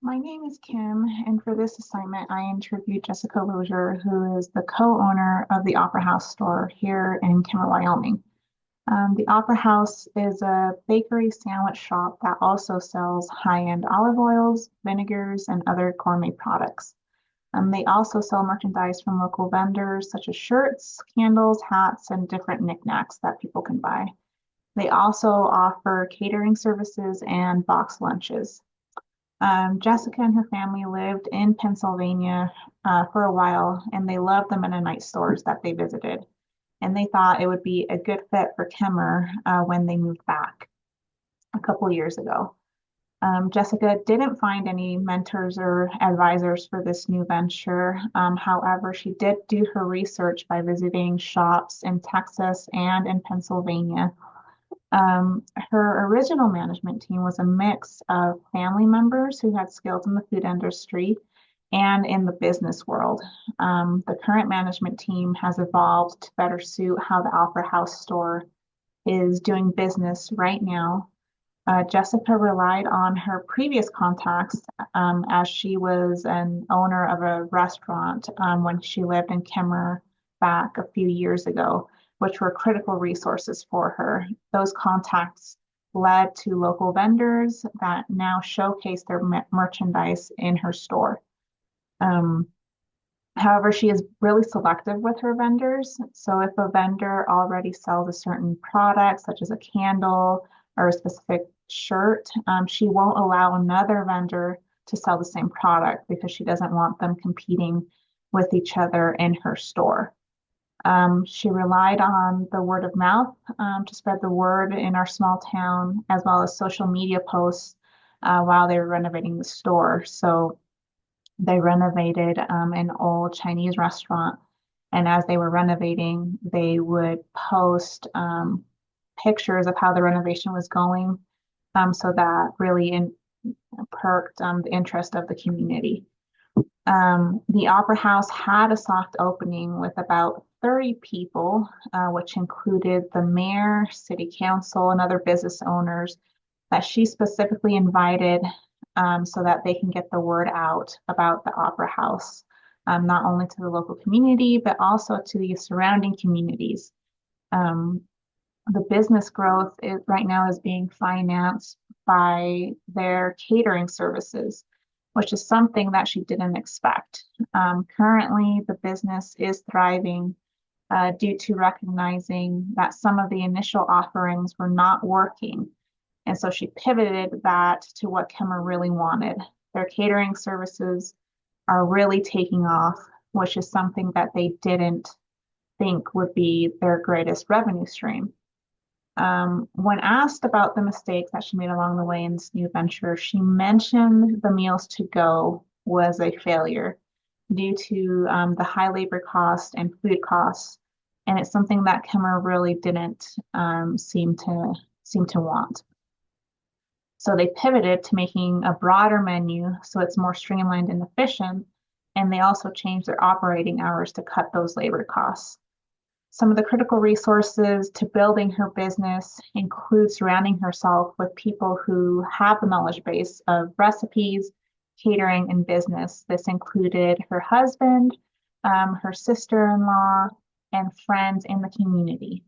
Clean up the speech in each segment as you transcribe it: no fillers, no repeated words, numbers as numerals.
My name is Kim, and for this assignment, I interviewed Jessica Lozier, who is the co-owner of the Opera House store here in Kimmer, Wyoming. The Opera House is a bakery sandwich shop that also sells high-end olive oils, vinegars, and other gourmet products. They also sell merchandise from local vendors such as shirts, candles, hats, and different knickknacks that people can buy. They also offer catering services and box lunches. Jessica and her family lived in Pennsylvania for a while, and they loved the Mennonite stores that they visited. And they thought it would be a good fit for Kemmer when they moved back a couple years ago. Jessica didn't find any mentors or advisors for this new venture. However, she did do her research by visiting shops in Texas and in Pennsylvania. Her original management team was a mix of family members who had skills in the food industry and in the business world. The current management team has evolved to better suit how the Opera House store is doing business right now. Jessica relied on her previous contacts as she was an owner of a restaurant when she lived in Kemmer back a few years ago, which were critical resources for her. Those contacts led to local vendors that now showcase their merchandise in her store. Um, However, she is really selective with her vendors. So if a vendor already sells a certain product, such as a candle or a specific shirt, she won't allow another vendor to sell the same product because she doesn't want them competing with each other in her store. She relied on the word of mouth to spread the word in our small town, as well as social media posts while they were renovating the store. So they renovated an old Chinese restaurant. And as they were renovating, they would post pictures of how the renovation was going. So that really perked the interest of the community. The Opera House had a soft opening with about 30 people, which included the mayor, city council, and other business owners that she specifically invited so that they can get the word out about the Opera House, not only to the local community, but also to the surrounding communities. Um, the business growth right now is being financed by their catering services, which is something that she didn't expect. Currently, the business is thriving due to recognizing that some of the initial offerings were not working. And so she pivoted that to what Kemmer really wanted. Their catering services are really taking off, which is something that they didn't think would be their greatest revenue stream. When asked about the mistakes that she made along the way in this new venture, she mentioned the meals to go was a failure due to the high labor cost and food costs, and it's something that Kemmer really didn't seem to want. So they pivoted to making a broader menu so it's more streamlined and efficient, and they also changed their operating hours to cut those labor costs. Some of the critical resources to building her business include surrounding herself with people who have the knowledge base of recipes, catering, and business. This included her husband, her sister-in-law, and friends in the community.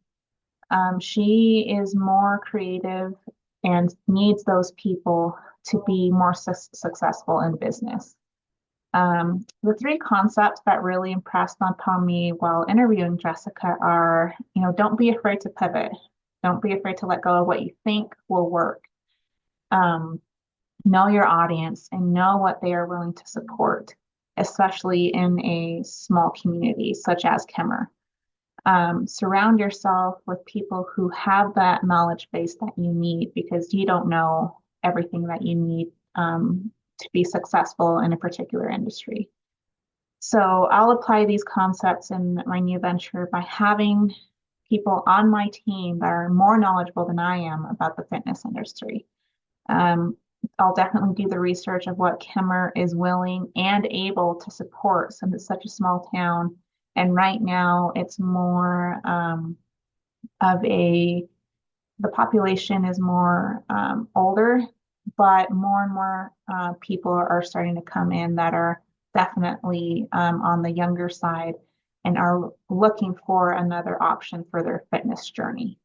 She is more creative and needs those people to be more successful in business. The three concepts that really impressed upon me while interviewing Jessica are, don't be afraid to pivot. Don't be afraid to let go of what you think will work. Um, know your audience and know what they are willing to support, especially in a small community such as Kemmer. Surround yourself with people who have that knowledge base that you need because you don't know everything that you need to be successful in a particular industry. So I'll apply these concepts in my new venture by having people on my team that are more knowledgeable than I am about the fitness industry. Um, I'll definitely do the research of what Kemmer is willing and able to support since it's such a small town. And right now it's more of the population is more older but more and more people are starting to come in that are definitely on the younger side and are looking for another option for their fitness journey.